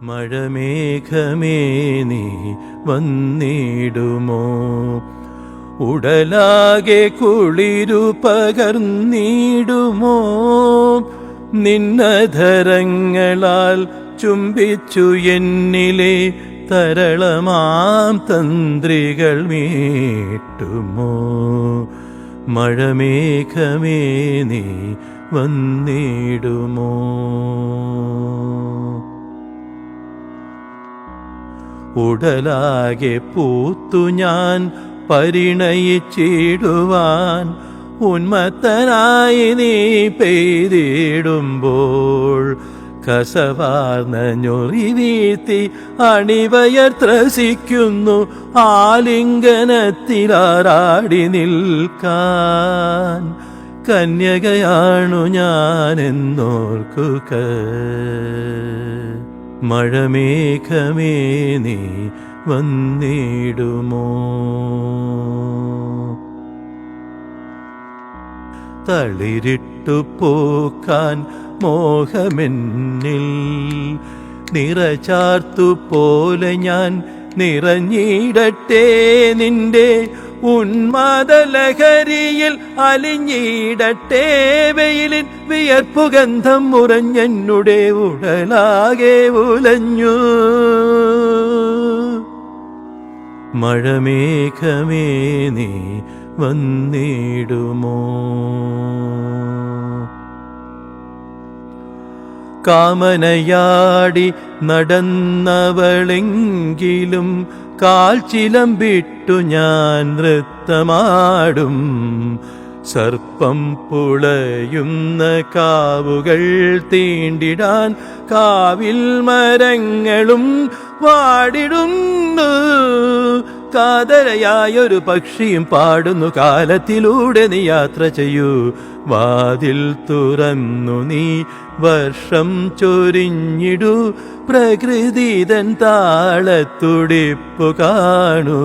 മഴമേഘമേ നീ വന്നിടുമോ? ഉടലാകെ കുളിരു പകർന്നിടുമോ? നിന്നധരങ്ങളാൽ ചുംബിച്ചു എന്നിലെ തരളമാം തന്ത്രികൾ മീട്ടുമോ? മഴമേഘമേ നീ വന്നിടുമോ? ഉടലാകെ പൂത്തു ഞാൻ പരിണയിച്ചിടുവാൻ ഉന്മത്തനായി നീ പെയ്തിടുമ്പോൾ കസവാർന്ന ഞൊറി വീഴ്ത്തി അണിവയർ ത്രസിക്കുന്നു ആലിംഗനത്തിലാറാടി നിൽക്കാൻ. കന്യകയാണു ഞാനെന്നോർക്കുക. മഴമേഘമേ നീ വന്നിടുമോ? തളിരിട്ടു പോക്കാൻ മോഹമെന്നിൽ നിറചാർത്തു പോലെ ഞാൻ നിറഞ്ഞിടട്ടെ നിന്റെ ഉന്മാദലഹരിയിൽ അലിഞ്ഞിടട്ടെ വെയിലിൻ വിയർപ്പുഗന്ധം മുറഞ്ഞെന്നുടെ ഉടലാകെ ഉലഞ്ഞു. മഴമേഘമേ നീ വന്നിടുമോ? കാമനയാടി നടന്നവളെങ്കിലും കാൽച്ചിലമ്പിട്ടു ഞാൻ നൃത്തമാടും. സർപ്പം പുളയുന്ന കാവുകൾ തീണ്ടിടാൻ കാവിൽ മരങ്ങളും വാടിടുന്നു. കാതരയായൊരു പക്ഷിയും പാടുന്നു കാലത്തിലൂടെ നീ യാത്ര ചെയ്യൂ. വാതിൽ തുറന്നു നീ വർഷം ചൊരിഞ്ഞിടൂ. പ്രകൃതിതൻ താളത്തുടിപ്പു കാണൂ.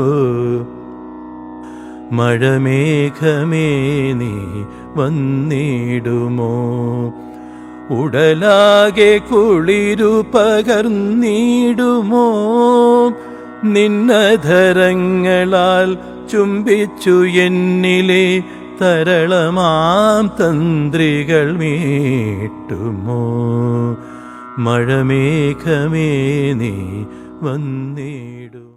മഴമേഘമേ നീ വന്നിടുമോ? ഉടലാകെ കുളിരു പകർന്നിടുമോ? നിന്നധരങ്ങളാൽ ചുംബിച്ചു എന്നിലെ തരളമാം തന്ത്രികൾ മീട്ടുമോ? മഴമേഘമേ നീ വന്നിടുമോ?